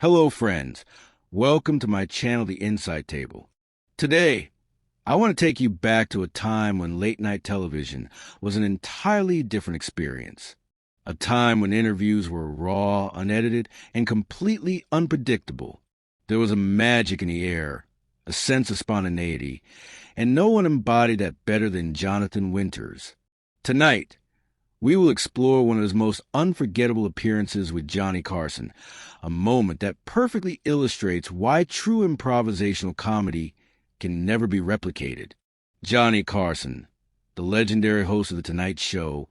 Hello, friends. Welcome to my channel, The Insight Table. Today, I want to take you back to a time when late-night television was an entirely different experience. A time when interviews were raw, unedited, and completely unpredictable. There was a magic in the air, a sense of spontaneity, and no one embodied that better than Jonathan Winters. Tonight, we will explore one of his most unforgettable appearances with Johnny Carson, a moment that perfectly illustrates why true improvisational comedy can never be replicated. Johnny Carson, the legendary host of The Tonight Show,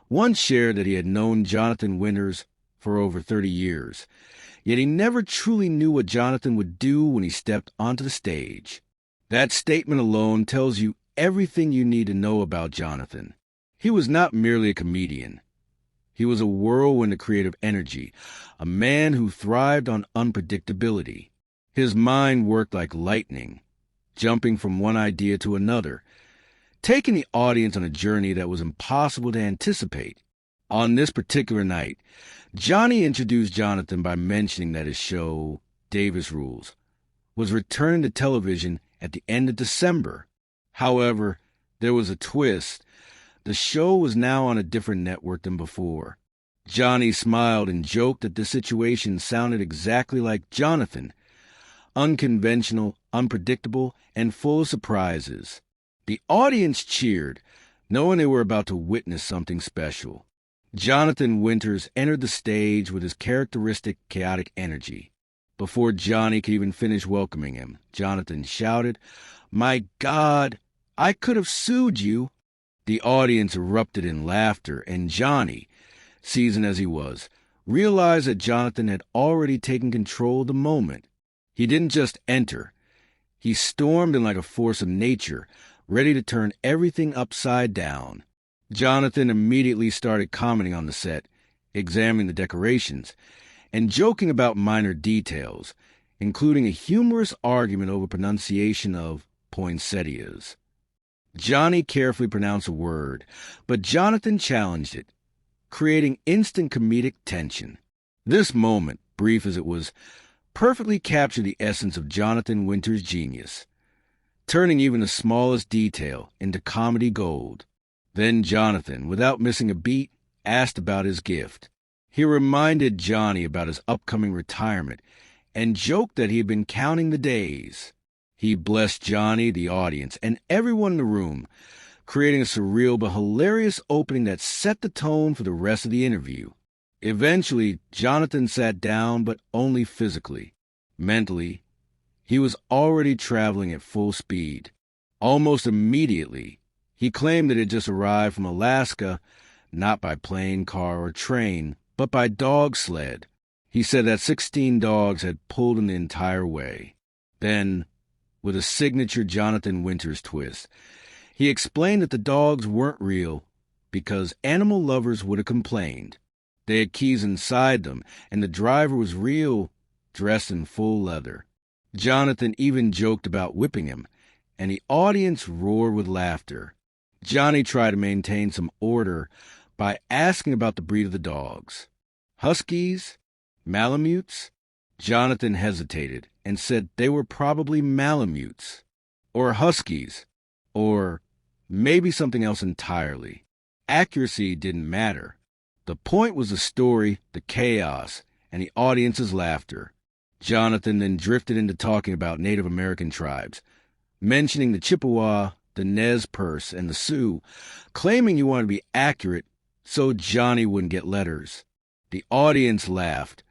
once shared that he had known Jonathan Winters for over 30 years, yet he never truly knew what Jonathan would do when he stepped onto the stage. That statement alone tells you everything you need to know about Jonathan. He was not merely a comedian. He was a whirlwind of creative energy, a man who thrived on unpredictability. His mind worked like lightning, jumping from one idea to another, taking the audience on a journey that was impossible to anticipate. On this particular night, Johnny introduced Jonathan by mentioning that his show, Davis Rules, was returning to television at the end of December. However, there was a twist. The show was now on a different network than before. Johnny smiled and joked that the situation sounded exactly like Jonathan, unconventional, unpredictable, and full of surprises. The audience cheered, knowing they were about to witness something special. Jonathan Winters entered the stage with his characteristic chaotic energy. Before Johnny could even finish welcoming him, Jonathan shouted, "My God, I could have sued you." The audience erupted in laughter, and Johnny, seasoned as he was, realized that Jonathan had already taken control of the moment. He didn't just enter. He stormed in like a force of nature, ready to turn everything upside down. Jonathan immediately started commenting on the set, examining the decorations, and joking about minor details, including a humorous argument over pronunciation of poinsettias. Johnny carefully pronounced a word, but Jonathan challenged it, creating instant comedic tension. This moment, brief as it was, perfectly captured the essence of Jonathan Winters' genius, turning even the smallest detail into comedy gold. Then Jonathan, without missing a beat, asked about his gift. He reminded Johnny about his upcoming retirement and joked that he had been counting the days. He blessed Johnny, the audience, and everyone in the room, creating a surreal but hilarious opening that set the tone for the rest of the interview. Eventually, Jonathan sat down, but only physically. Mentally, he was already traveling at full speed. Almost immediately, he claimed that he had just arrived from Alaska, not by plane, car, or train, but by dog sled. He said that 16 dogs had pulled him the entire way. Then, with a signature Jonathan Winters twist, he explained that the dogs weren't real because animal lovers would have complained. They had keys inside them, and the driver was real, dressed in full leather. Jonathan even joked about whipping him, and the audience roared with laughter. Johnny tried to maintain some order by asking about the breed of the dogs. Huskies? Malamutes? Jonathan hesitated and said they were probably Malamutes, or Huskies, or maybe something else entirely. Accuracy didn't matter. The point was the story, the chaos, and the audience's laughter. Jonathan then drifted into talking about Native American tribes, mentioning the Chippewa, the Nez Perce, and the Sioux, claiming he wanted to be accurate so Johnny wouldn't get letters. The audience laughed,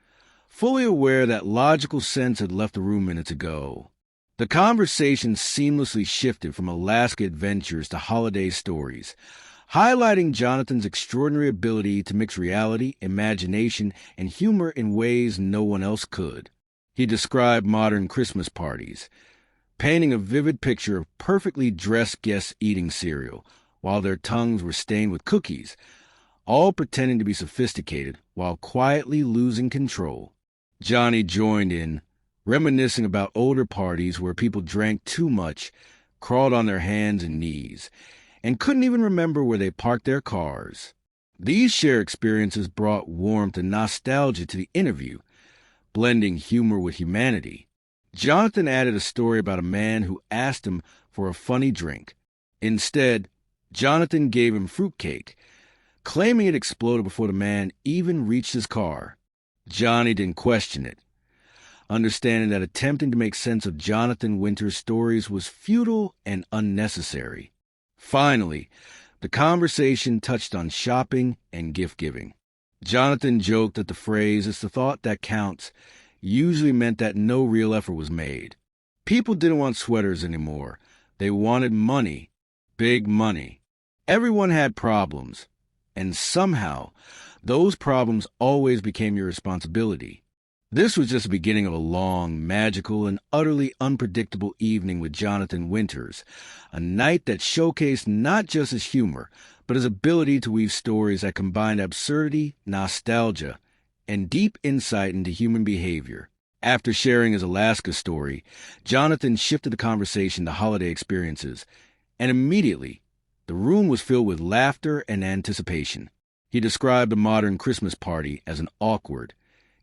fully aware that logical sense had left the room minutes ago. The conversation seamlessly shifted from Alaska adventures to holiday stories, highlighting Jonathan's extraordinary ability to mix reality, imagination, and humor in ways no one else could. He described modern Christmas parties, painting a vivid picture of perfectly dressed guests eating cereal, while their tongues were stained with cookies, all pretending to be sophisticated while quietly losing control. Johnny joined in, reminiscing about older parties where people drank too much, crawled on their hands and knees, and couldn't even remember where they parked their cars. These shared experiences brought warmth and nostalgia to the interview, blending humor with humanity. Jonathan added a story about a man who asked him for a funny drink. Instead, Jonathan gave him fruitcake, claiming it exploded before the man even reached his car. Johnny didn't question it, understanding that attempting to make sense of Jonathan Winter's stories was futile and unnecessary. Finally, the conversation touched on shopping and gift-giving. Jonathan joked that the phrase, "it's the thought that counts," usually meant that no real effort was made. People didn't want sweaters anymore. They wanted money, big money. Everyone had problems, and somehow those problems always became your responsibility. This was just the beginning of a long, magical, and utterly unpredictable evening with Jonathan Winters, a night that showcased not just his humor, but his ability to weave stories that combined absurdity, nostalgia, and deep insight into human behavior. After sharing his Alaska story, Jonathan shifted the conversation to holiday experiences, and immediately, the room was filled with laughter and anticipation. He described a modern Christmas party as an awkward,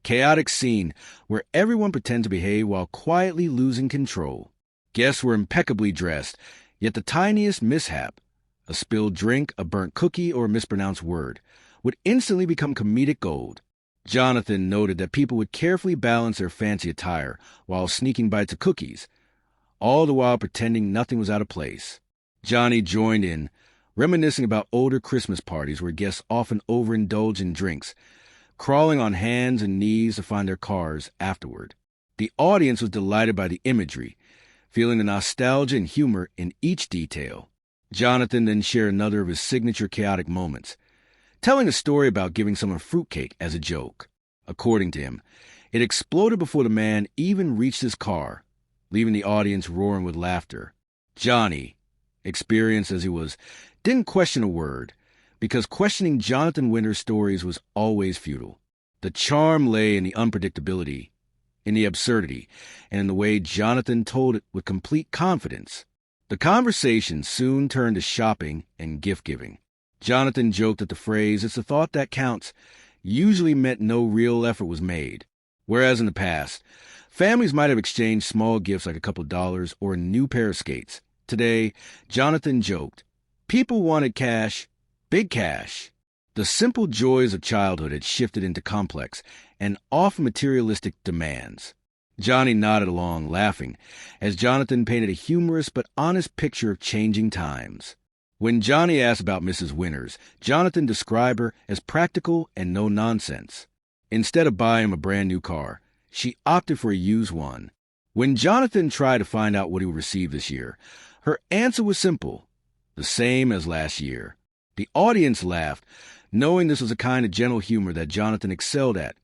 chaotic scene where everyone pretended to behave while quietly losing control. Guests were impeccably dressed, yet the tiniest mishap, a spilled drink, a burnt cookie, or a mispronounced word, would instantly become comedic gold. Jonathan noted that people would carefully balance their fancy attire while sneaking bites of cookies, all the while pretending nothing was out of place. Johnny joined in, reminiscing about older Christmas parties where guests often overindulged in drinks, crawling on hands and knees to find their cars afterward. The audience was delighted by the imagery, feeling the nostalgia and humor in each detail. Jonathan then shared another of his signature chaotic moments, telling a story about giving someone fruitcake as a joke. According to him, it exploded before the man even reached his car, leaving the audience roaring with laughter. Johnny, experienced as he was, didn't question a word, because questioning Jonathan Winter's stories was always futile. The charm lay in the unpredictability, in the absurdity, and in the way Jonathan told it with complete confidence. The conversation soon turned to shopping and gift-giving. Jonathan joked that the phrase, "it's the thought that counts," usually meant no real effort was made. Whereas in the past, families might have exchanged small gifts like a couple dollars or a new pair of skates. Today, Jonathan joked, people wanted cash, big cash. The simple joys of childhood had shifted into complex and often materialistic demands. Johnny nodded along, laughing, as Jonathan painted a humorous but honest picture of changing times. When Johnny asked about Mrs. Winters, Jonathan described her as practical and no-nonsense. Instead of buying him a brand-new car, she opted for a used one. When Jonathan tried to find out what he would receive this year, her answer was simple, the same as last year. The audience laughed, knowing this was a kind of gentle humor that Jonathan excelled at,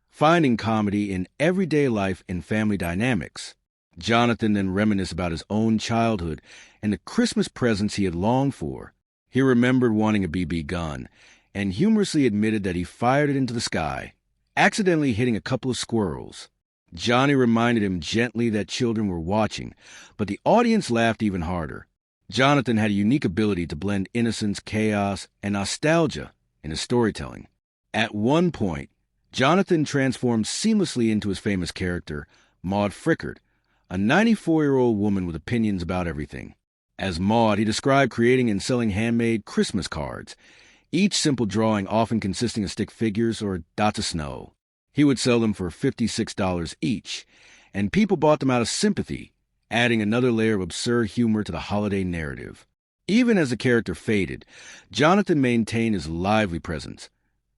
finding comedy in everyday life and family dynamics. Jonathan then reminisced about his own childhood and the Christmas presents he had longed for. He remembered wanting a BB gun, and humorously admitted that he fired it into the sky, accidentally hitting a couple of squirrels. Johnny reminded him gently that children were watching, but the audience laughed even harder. Jonathan had a unique ability to blend innocence, chaos, and nostalgia in his storytelling. At one point, Jonathan transformed seamlessly into his famous character, Maud Frickard, a 94-year-old woman with opinions about everything. As Maud, he described creating and selling handmade Christmas cards, each simple drawing often consisting of stick figures or dots of snow. He would sell them for $56 each, and people bought them out of sympathy, adding another layer of absurd humor to the holiday narrative. Even as the character faded, Jonathan maintained his lively presence,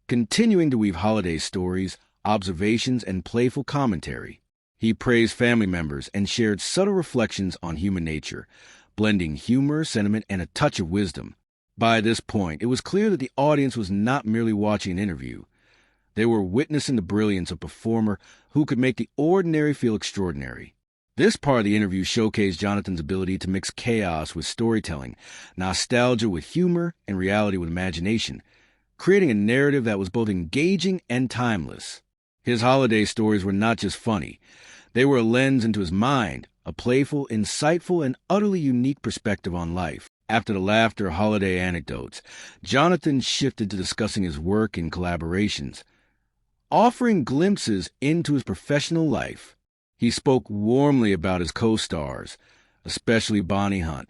continuing to weave holiday stories, observations, and playful commentary. He praised family members and shared subtle reflections on human nature, blending humor, sentiment, and a touch of wisdom. By this point, it was clear that the audience was not merely watching an interview. They were witnessing the brilliance of a performer who could make the ordinary feel extraordinary. This part of the interview showcased Jonathan's ability to mix chaos with storytelling, nostalgia with humor, and reality with imagination, creating a narrative that was both engaging and timeless. His holiday stories were not just funny. They were a lens into his mind, a playful, insightful, and utterly unique perspective on life. After the laughter holiday anecdotes, Jonathan shifted to discussing his work and collaborations. Offering glimpses into his professional life, he spoke warmly about his co-stars, especially Bonnie Hunt,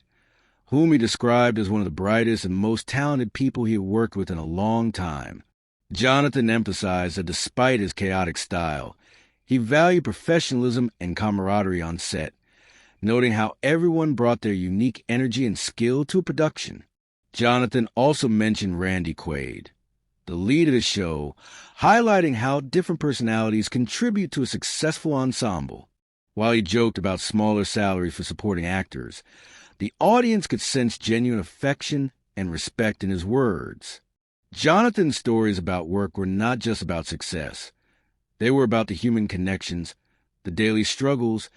whom he described as one of the brightest and most talented people he had worked with in a long time. Jonathan emphasized that despite his chaotic style, he valued professionalism and camaraderie on set, noting how everyone brought their unique energy and skill to a production. Jonathan also mentioned Randy Quaid, the lead of the show, highlighting how different personalities contribute to a successful ensemble. While he joked about smaller salaries for supporting actors, the audience could sense genuine affection and respect in his words. Jonathan's stories about work were not just about success. They were about the human connections, the daily struggles,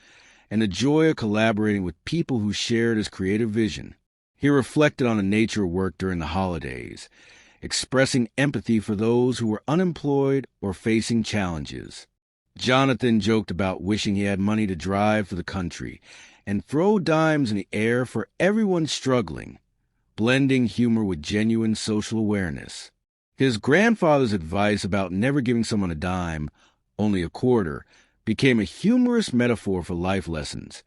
and the joy of collaborating with people who shared his creative vision. He reflected on the nature of work during the holidays, expressing empathy for those who were unemployed or facing challenges. Jonathan joked about wishing he had money to drive for the country and throw dimes in the air for everyone struggling, blending humor with genuine social awareness. His grandfather's advice about never giving someone a dime, only a quarter, became a humorous metaphor for life lessons,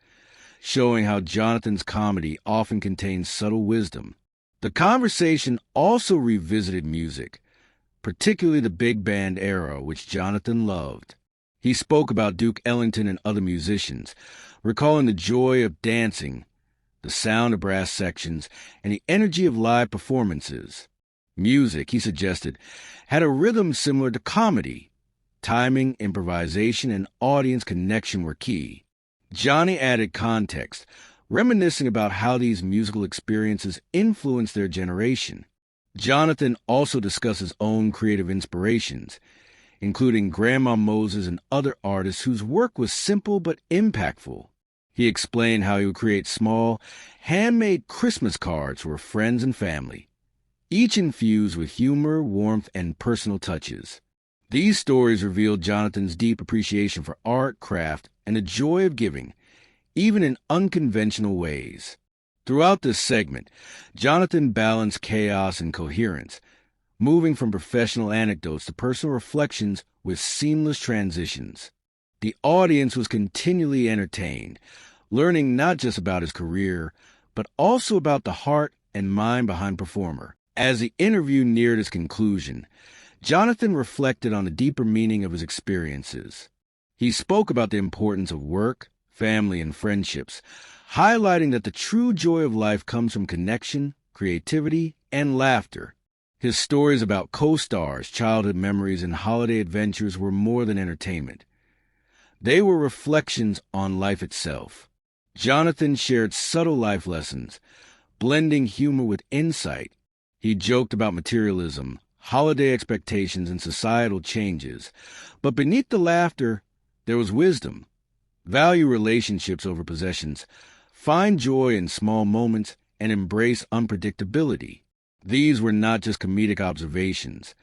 showing how Jonathan's comedy often contains subtle wisdom. The conversation also revisited music, particularly the big band era, which Jonathan loved. He spoke about Duke Ellington and other musicians, recalling the joy of dancing, the sound of brass sections, and the energy of live performances. Music, he suggested, had a rhythm similar to comedy. Timing, improvisation, and audience connection were key. Johnny added context, reminiscing about how these musical experiences influenced their generation. Jonathan also discussed his own creative inspirations, including Grandma Moses and other artists whose work was simple but impactful. He explained how he would create small, handmade Christmas cards for friends and family, each infused with humor, warmth, and personal touches. These stories revealed Jonathan's deep appreciation for art, craft, and the joy of giving, even in unconventional ways. Throughout this segment, Jonathan balanced chaos and coherence, moving from professional anecdotes to personal reflections with seamless transitions. The audience was continually entertained, learning not just about his career, but also about the heart and mind behind performer. As the interview neared its conclusion, Jonathan reflected on the deeper meaning of his experiences. He spoke about the importance of work, family, and friendships, highlighting that the true joy of life comes from connection, creativity, and laughter. His stories about co-stars, childhood memories, and holiday adventures were more than entertainment. They were reflections on life itself. Jonathan shared subtle life lessons, blending humor with insight. He joked about materialism, holiday expectations, and societal changes. But beneath the laughter, there was wisdom. Value relationships over possessions, find joy in small moments, and embrace unpredictability. These were not just comedic observations.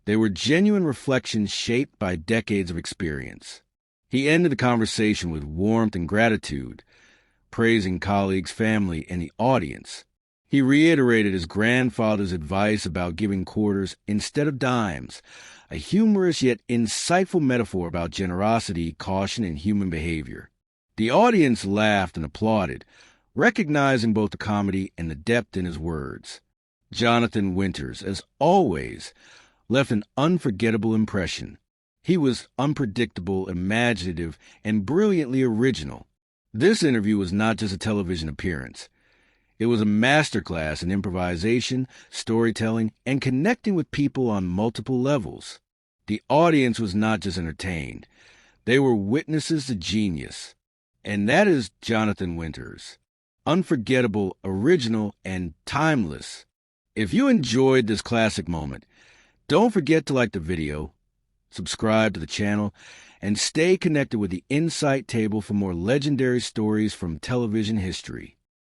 They were genuine reflections shaped by decades of experience. He ended the conversation with warmth and gratitude, praising colleagues, family, and the audience. He reiterated his grandfather's advice about giving quarters instead of dimes, a humorous yet insightful metaphor about generosity, caution, and human behavior. The audience laughed and applauded, recognizing both the comedy and the depth in his words. Jonathan Winters, as always, left an unforgettable impression. He was unpredictable, imaginative, and brilliantly original. This interview was not just a television appearance. It was a masterclass in improvisation, storytelling, and connecting with people on multiple levels. The audience was not just entertained. They were witnesses to genius. And that is Jonathan Winters. Unforgettable, original, and timeless. If you enjoyed this classic moment, don't forget to like the video, subscribe to the channel, and stay connected with the Insight Table for more legendary stories from television history.